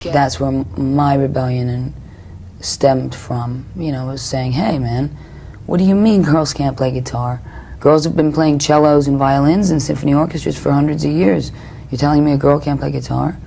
That's where my rebellion stemmed from, was saying, hey man, what do you mean girls can't play guitar? Girls have been playing cellos and violins and symphony orchestras for hundreds of years. You're telling me a girl can't play guitar?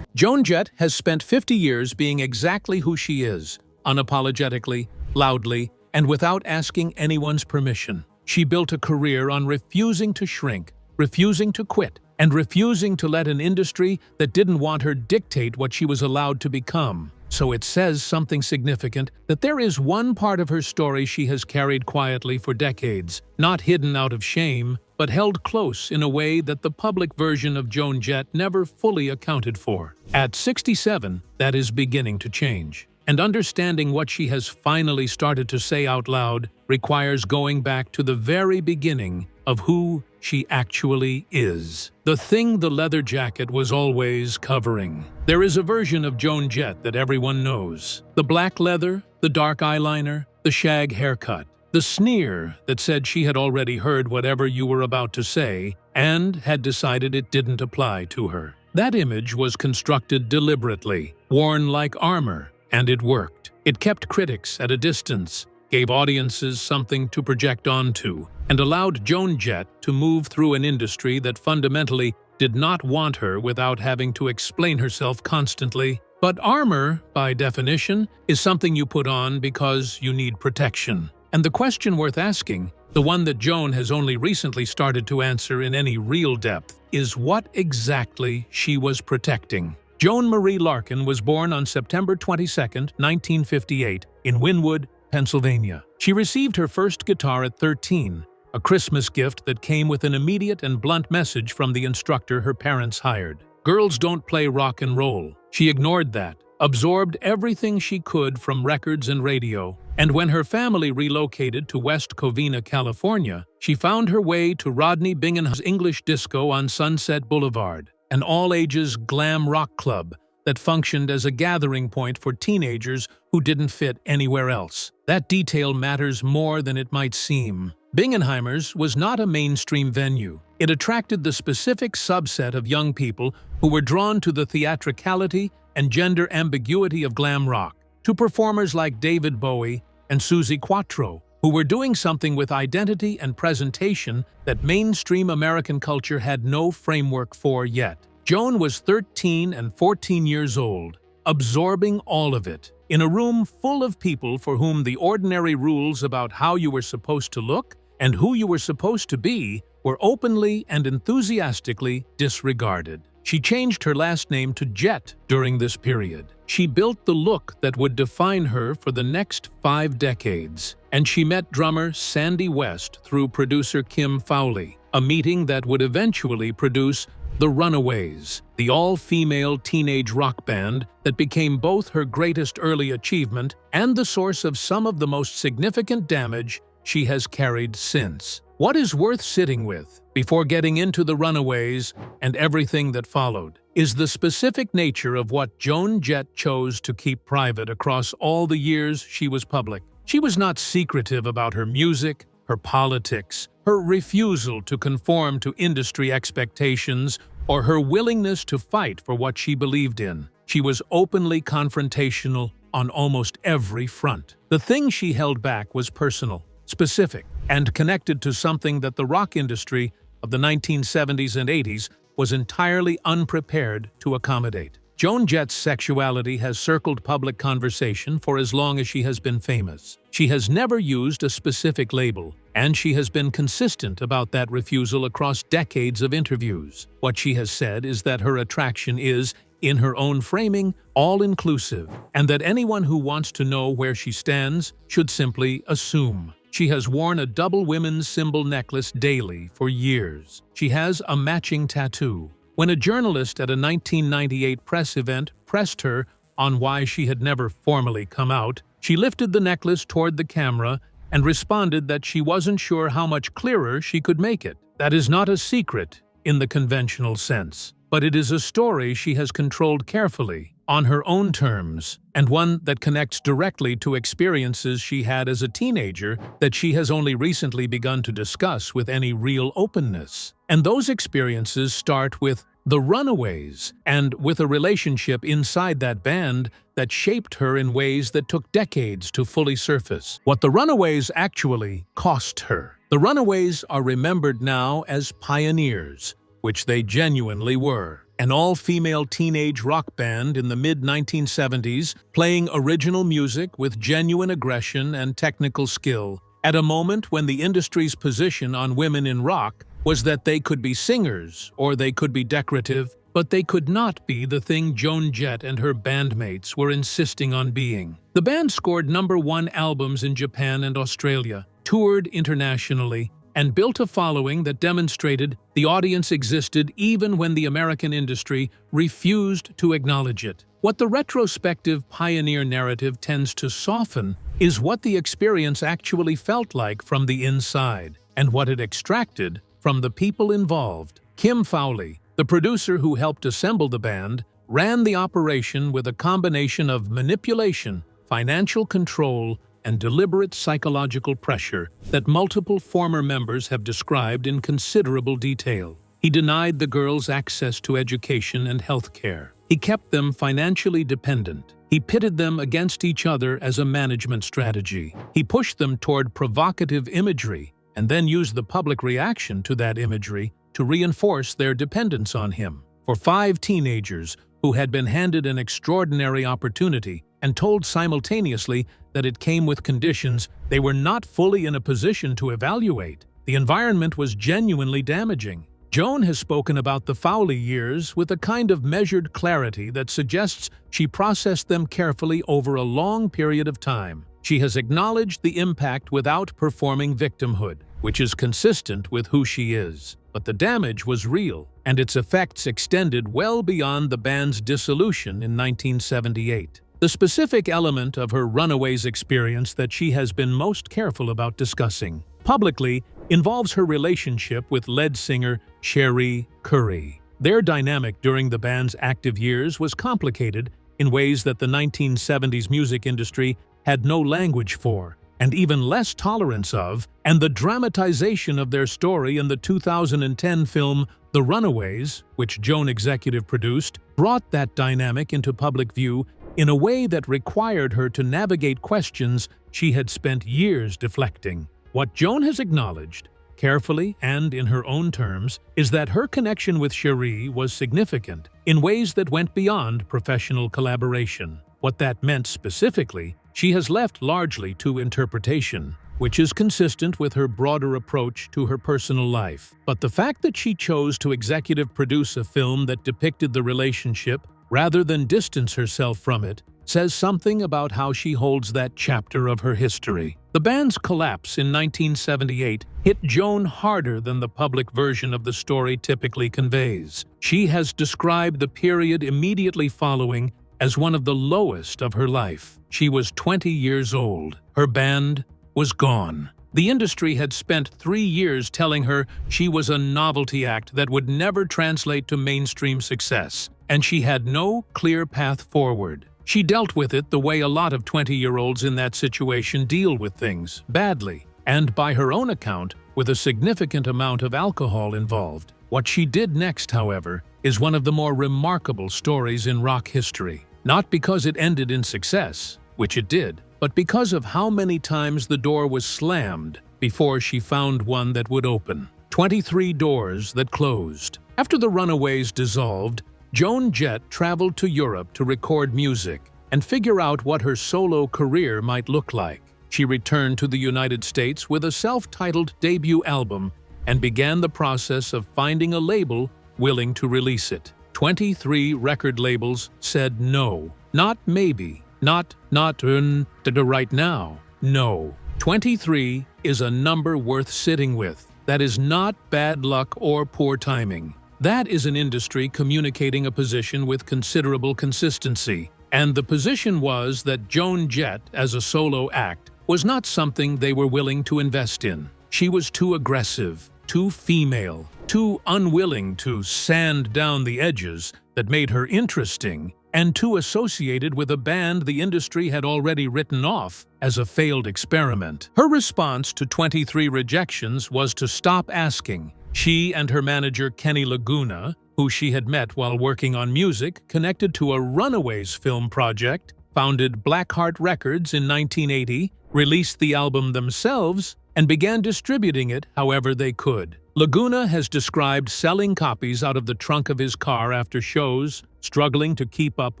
Joan Jett has spent 50 years being exactly who she is, unapologetically, loudly, and without asking anyone's permission. She built a career on refusing to shrink, refusing to quit, and refusing to let an industry that didn't want her dictate what she was allowed to become. So it says something significant that there is one part of her story she has carried quietly for decades, not hidden out of shame, but held close in a way that the public version of Joan Jett never fully accounted for. At 67, that is beginning to change. And understanding what she has finally started to say out loud requires going back to the very beginning of who she actually is. The thing the leather jacket was always covering. There is a version of Joan Jett that everyone knows. The black leather, the dark eyeliner, the shag haircut, the sneer that said she had already heard whatever you were about to say and had decided it didn't apply to her. That image was constructed deliberately, worn like armor, and it worked. It kept critics at a distance, gave audiences something to project onto, and allowed Joan Jett to move through an industry that fundamentally did not want her without having to explain herself constantly. But armor, by definition, is something you put on because you need protection. And the question worth asking, the one that Joan has only recently started to answer in any real depth, is what exactly she was protecting. Joan Marie Larkin was born on September 22, 1958, in Wynwood, Pennsylvania. She received her first guitar at 13, a Christmas gift that came with an immediate and blunt message from the instructor her parents hired. Girls don't play rock and roll. She ignored that, absorbed everything she could from records and radio, and when her family relocated to West Covina, California, she found her way to Rodney Bingham's English Disco on Sunset Boulevard, an all-ages glam rock club that functioned as a gathering point for teenagers who didn't fit anywhere else. That detail matters more than it might seem. Bingenheimer's was not a mainstream venue. It attracted the specific subset of young people who were drawn to the theatricality and gender ambiguity of glam rock, to performers like David Bowie and Suzi Quatro, who were doing something with identity and presentation that mainstream American culture had no framework for yet. Joan was 13 and 14 years old, absorbing all of it, in a room full of people for whom the ordinary rules about how you were supposed to look and who you were supposed to be were openly and enthusiastically disregarded. She changed her last name to Jett during this period. She built the look that would define her for the next 5 decades. And she met drummer Sandy West through producer Kim Fowley, a meeting that would eventually produce the Runaways, the all-female teenage rock band that became both her greatest early achievement and the source of some of the most significant damage she has carried since. What is worth sitting with, before getting into the Runaways and everything that followed, is the specific nature of what Joan Jett chose to keep private across all the years she was public. She was not secretive about her music, her politics, her refusal to conform to industry expectations, or her willingness to fight for what she believed in. She was openly confrontational on almost every front. The thing she held back was personal, specific, and connected to something that the rock industry of the 1970s and 80s was entirely unprepared to accommodate. Joan Jett's sexuality has circled public conversation for as long as she has been famous. She has never used a specific label, and she has been consistent about that refusal across decades of interviews. What she has said is that her attraction is, in her own framing, all-inclusive, and that anyone who wants to know where she stands should simply assume. She has worn a double women's symbol necklace daily for years. She has a matching tattoo. When a journalist at a 1998 press event pressed her on why she had never formally come out, she lifted the necklace toward the camera and responded that she wasn't sure how much clearer she could make it. That is not a secret in the conventional sense, but it is a story she has controlled carefully, on her own terms, and one that connects directly to experiences she had as a teenager that she has only recently begun to discuss with any real openness. And those experiences start with the Runaways, and with a relationship inside that band that shaped her in ways that took decades to fully surface. What the Runaways actually cost her. The Runaways are remembered now as pioneers, which they genuinely were. An all-female teenage rock band in the mid-1970s, playing original music with genuine aggression and technical skill, at a moment when the industry's position on women in rock was that they could be singers or they could be decorative, but they could not be the thing Joan Jett and her bandmates were insisting on being. The band scored #1 albums in Japan and Australia, toured internationally, and built a following that demonstrated the audience existed even when the American industry refused to acknowledge it. What the retrospective pioneer narrative tends to soften is what the experience actually felt like from the inside, and what it extracted from the people involved. Kim Fowley, the producer who helped assemble the band, ran the operation with a combination of manipulation, financial control, and deliberate psychological pressure that multiple former members have described in considerable detail. He denied the girls access to education and health care. He kept them financially dependent. He pitted them against each other as a management strategy. He pushed them toward provocative imagery and then used the public reaction to that imagery to reinforce their dependence on him. For 5 teenagers who had been handed an extraordinary opportunity and told simultaneously that it came with conditions they were not fully in a position to evaluate, the environment was genuinely damaging. Joan has spoken about the Fowley years with a kind of measured clarity that suggests she processed them carefully over a long period of time. She has acknowledged the impact without performing victimhood, which is consistent with who she is. But the damage was real, and its effects extended well beyond the band's dissolution in 1978. The specific element of her Runaways experience that she has been most careful about discussing publicly involves her relationship with lead singer Cherie Currie. Their dynamic during the band's active years was complicated in ways that the 1970s music industry had no language for, and even less tolerance of, and the dramatization of their story in the 2010 film The Runaways, which Joan executive produced, brought that dynamic into public view in a way that required her to navigate questions she had spent years deflecting. What Joan has acknowledged, carefully and in her own terms, is that her connection with Cherie was significant in ways that went beyond professional collaboration. What that meant specifically, she has left largely to interpretation, which is consistent with her broader approach to her personal life. But the fact that she chose to executive produce a film that depicted the relationship rather than distance herself from it says something about how she holds that chapter of her history. The band's collapse in 1978 hit Joan harder than the public version of the story typically conveys. She has described the period immediately following as one of the lowest of her life. She was 20 years old. Her band was gone. The industry had spent 3 years telling her she was a novelty act that would never translate to mainstream success, and she had no clear path forward. She dealt with it the way a lot of 20-year-olds in that situation deal with things, badly, and by her own account, with a significant amount of alcohol involved. What she did next, however, is one of the more remarkable stories in rock history. Not because it ended in success, which it did, but because of how many times the door was slammed before she found one that would open. 23 doors that closed. After the Runaways dissolved, Joan Jett traveled to Europe to record music and figure out what her solo career might look like. She returned to the United States with a self-titled debut album and began the process of finding a label willing to release it. 23 record labels said no. Not maybe. Not right now. No. 23 is a number worth sitting with. That is not bad luck or poor timing. That is an industry communicating a position with considerable consistency. And the position was that Joan Jett, as a solo act, was not something they were willing to invest in. She was too aggressive, too female, too unwilling to sand down the edges that made her interesting, and too associated with a band the industry had already written off as a failed experiment. Her response to 23 rejections was to stop asking. She and her manager Kenny Laguna who she had met while working on music connected to a Runaways film project, founded Blackhearts Records in 1980, released the album themselves, and began distributing it however they could. Laguna has described selling copies out of the trunk of his car after shows, struggling to keep up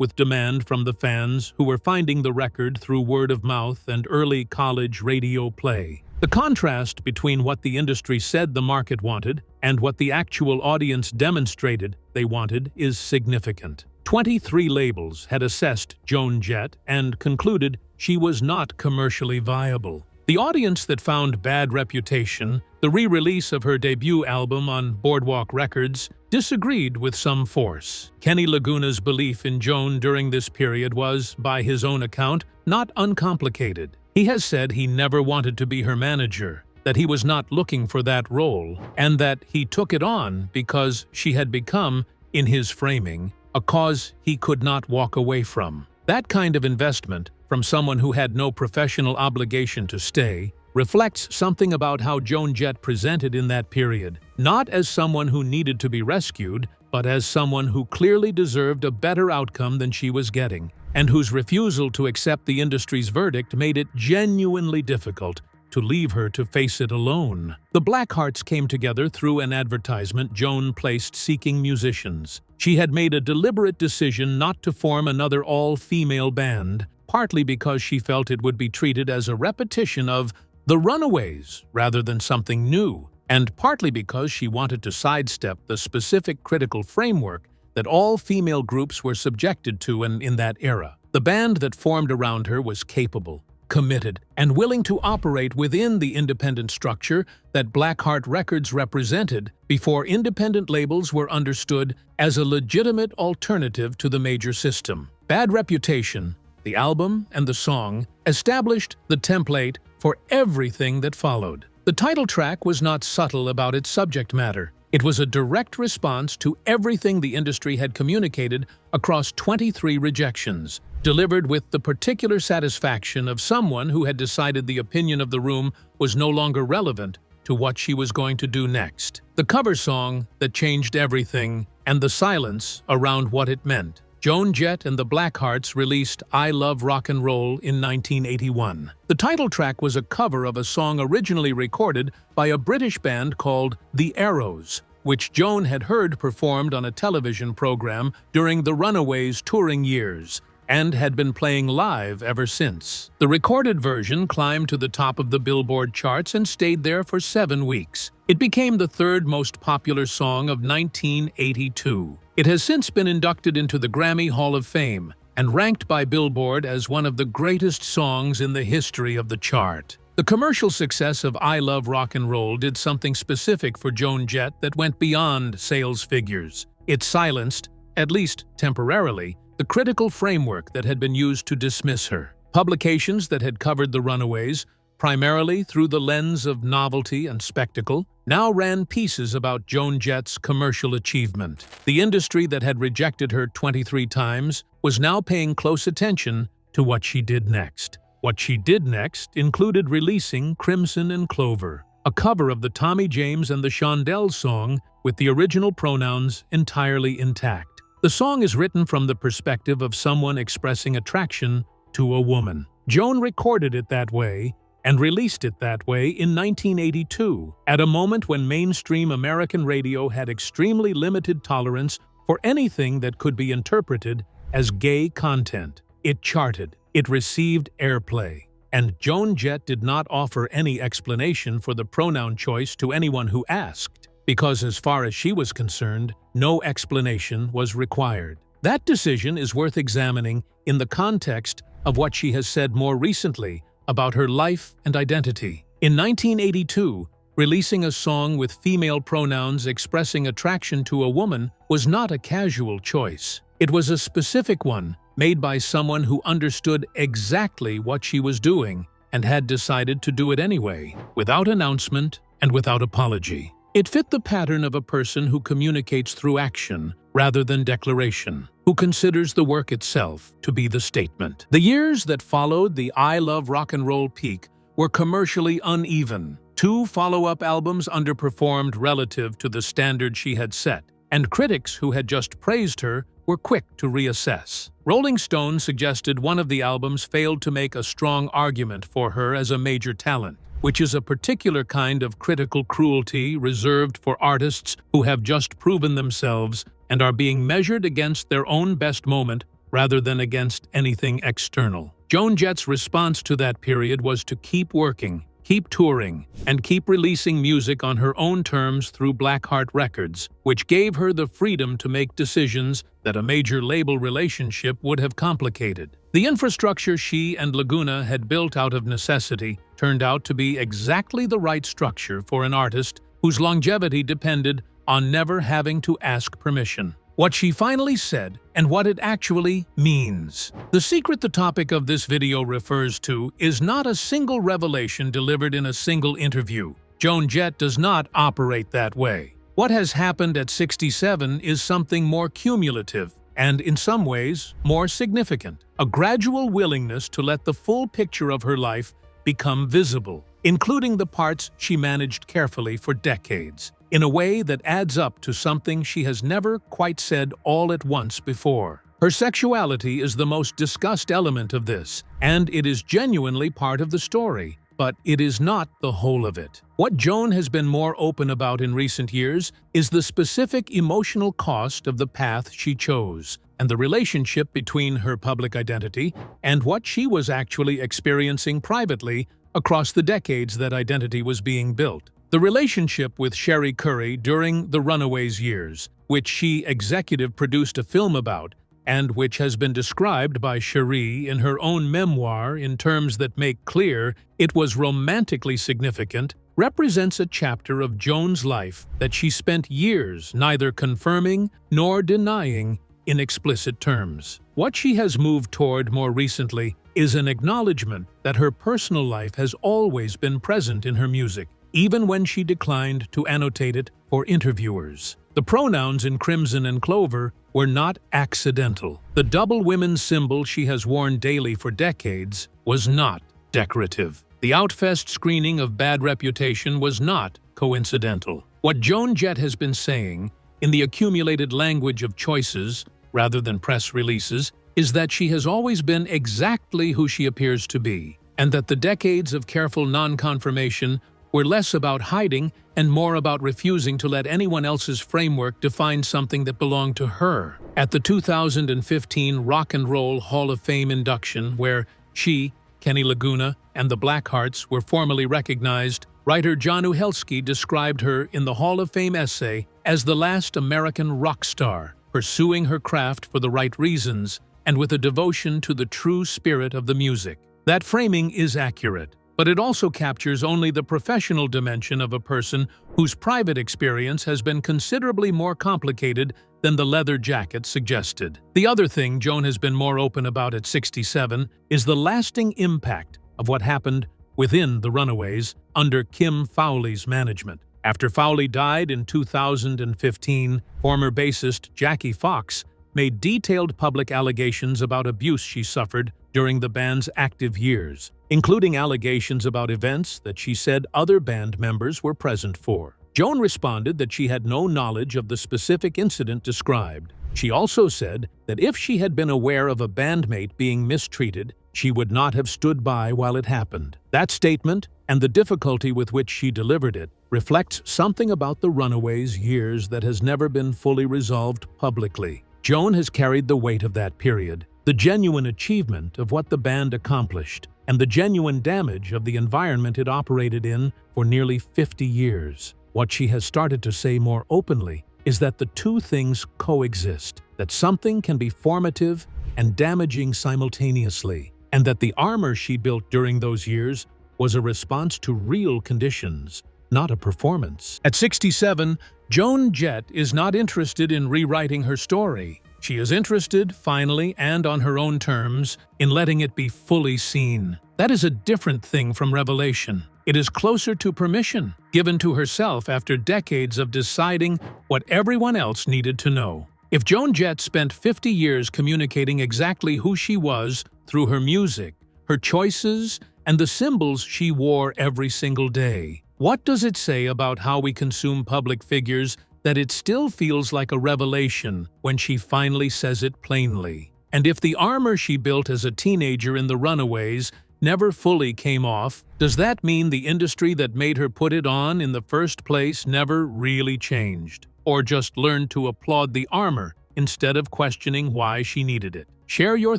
with demand from the fans who were finding the record through word of mouth and early college radio play. The contrast between what the industry said the market wanted and what the actual audience demonstrated they wanted is significant. 23 labels had assessed Joan Jett and concluded she was not commercially viable. The audience that found Bad Reputation, the re-release of her debut album on Boardwalk Records, disagreed with some force. Kenny Laguna's belief in Joan during this period was, by his own account, not uncomplicated. He has said he never wanted to be her manager, that he was not looking for that role, and that he took it on because she had become, in his framing, a cause he could not walk away from. That kind of investment, from someone who had no professional obligation to stay, reflects something about how Joan Jett presented in that period, not as someone who needed to be rescued, but as someone who clearly deserved a better outcome than she was getting, and whose refusal to accept the industry's verdict made it genuinely difficult to leave her to face it alone. The Blackhearts came together through an advertisement Joan placed seeking musicians. She had made a deliberate decision not to form another all-female band, partly because she felt it would be treated as a repetition of the Runaways rather than something new, and partly because she wanted to sidestep the specific critical framework that all female groups were subjected to in that era. The band that formed around her was capable, committed, and willing to operate within the independent structure that Blackhearts Records represented before independent labels were understood as a legitimate alternative to the major system. Bad Reputation, the album and the song, established the template for everything that followed. The title track was not subtle about its subject matter. It was a direct response to everything the industry had communicated across 23 rejections, delivered with the particular satisfaction of someone who had decided the opinion of the room was no longer relevant to what she was going to do next. The cover song that changed everything, and the silence around what it meant. Joan Jett and the Blackhearts released I Love Rock and Roll in 1981. The title track was a cover of a song originally recorded by a British band called The Arrows, which Joan had heard performed on a television program during the Runaways touring years, and had been playing live ever since. The recorded version climbed to the top of the Billboard charts and stayed there for 7 weeks. It became the third most popular song of 1982. It has since been inducted into the Grammy Hall of Fame and ranked by Billboard as one of the greatest songs in the history of the chart. The commercial success of I Love Rock and Roll did something specific for Joan Jett that went beyond sales figures. It silenced, at least temporarily, the critical framework that had been used to dismiss her. Publications that had covered the Runaways, primarily through the lens of novelty and spectacle, now ran pieces about Joan Jett's commercial achievement. The industry that had rejected her 23 times was now paying close attention to what she did next. What she did next included releasing Crimson and Clover, a cover of the Tommy James and the Shondells song with the original pronouns entirely intact. The song is written from the perspective of someone expressing attraction to a woman. Joan recorded it that way and released it that way in 1982, at a moment when mainstream American radio had extremely limited tolerance for anything that could be interpreted as gay content. It charted, it received airplay, and Joan Jett did not offer any explanation for the pronoun choice to anyone who asked, because as far as she was concerned, no explanation was required. That decision is worth examining in the context of what she has said more recently about her life and identity. In 1982, releasing a song with female pronouns expressing attraction to a woman was not a casual choice. It was a specific one, made by someone who understood exactly what she was doing and had decided to do it anyway, without announcement and without apology. It fit the pattern of a person who communicates through action rather than declaration, who considers the work itself to be the statement. The years that followed the I Love Rock and Roll peak were commercially uneven. 2 follow-up albums underperformed relative to the standard she had set, and critics who had just praised her were quick to reassess. Rolling Stone suggested one of the albums failed to make a strong argument for her as a major talent, which is a particular kind of critical cruelty reserved for artists who have just proven themselves and are being measured against their own best moment rather than against anything external. Joan Jett's response to that period was to keep working, keep touring, and keep releasing music on her own terms through Blackheart Records, which gave her the freedom to make decisions that a major label relationship would have complicated. The infrastructure she and Laguna had built out of necessity turned out to be exactly the right structure for an artist whose longevity depended on never having to ask permission. What she finally said, and what it actually means. The secret the topic of this video refers to is not a single revelation delivered in a single interview. Joan Jett does not operate that way. What has happened at 67 is something more cumulative, and in some ways, more significant. A gradual willingness to let the full picture of her life become visible, including the parts she managed carefully for decades, in a way that adds up to something she has never quite said all at once before. Her sexuality is the most discussed element of this, and it is genuinely part of the story, but it is not the whole of it. What Joan has been more open about in recent years is the specific emotional cost of the path she chose, and the relationship between her public identity and what she was actually experiencing privately across the decades that identity was being built. The relationship with Sherry Curry during the Runaways years, which she executive produced a film about, and which has been described by Sherry in her own memoir in terms that make clear it was romantically significant, represents a chapter of Joan's life that she spent years neither confirming nor denying in explicit terms. What she has moved toward more recently is an acknowledgement that her personal life has always been present in her music, even when she declined to annotate it for interviewers. The pronouns in Crimson and Clover were not accidental. The double women's symbol she has worn daily for decades was not decorative. The Outfest screening of Bad Reputation was not coincidental. What Joan Jett has been saying, in the accumulated language of choices rather than press releases, is that she has always been exactly who she appears to be, and that the decades of careful non-confirmation were less about hiding and more about refusing to let anyone else's framework define something that belonged to her. At the 2015 Rock and Roll Hall of Fame induction, where she, Kenny Laguna, and the Blackhearts were formally recognized, writer John Uhelski described her in the Hall of Fame essay as the last American rock star, pursuing her craft for the right reasons and with a devotion to the true spirit of the music. That framing is accurate, but it also captures only the professional dimension of a person whose private experience has been considerably more complicated than the leather jacket suggested. The other thing Joan has been more open about at 67 is the lasting impact of what happened within the Runaways under Kim Fowley's management. After Fowley died in 2015, former bassist Jackie Fox made detailed public allegations about abuse she suffered during the band's active years, including allegations about events that she said other band members were present for. Joan responded that she had no knowledge of the specific incident described. She also said that if she had been aware of a bandmate being mistreated, she would not have stood by while it happened. That statement, and the difficulty with which she delivered it, reflects something about the Runaways' years that has never been fully resolved publicly. Joan has carried the weight of that period, the genuine achievement of what the band accomplished, and the genuine damage of the environment it operated in for nearly 50 years. What she has started to say more openly is that the two things coexist, that something can be formative and damaging simultaneously, and that the armor she built during those years was a response to real conditions, not a performance. At 67, Joan Jett is not interested in rewriting her story. She is interested, finally and on her own terms, in letting it be fully seen. That is a different thing from revelation. It is closer to permission, given to herself after decades of deciding what everyone else needed to know. If Joan Jett spent 50 years communicating exactly who she was through her music, her choices, and the symbols she wore every single day, what does it say about how we consume public figures that it still feels like a revelation when she finally says it plainly. And if the armor she built as a teenager in the Runaways never fully came off, does that mean the industry that made her put it on in the first place never really changed? Or just learned to applaud the armor instead of questioning why she needed it? Share your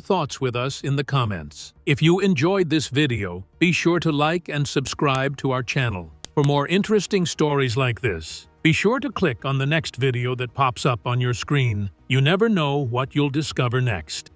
thoughts with us in the comments. If you enjoyed this video, be sure to like and subscribe to our channel. For more interesting stories like this, be sure to click on the next video that pops up on your screen. You never know what you'll discover next.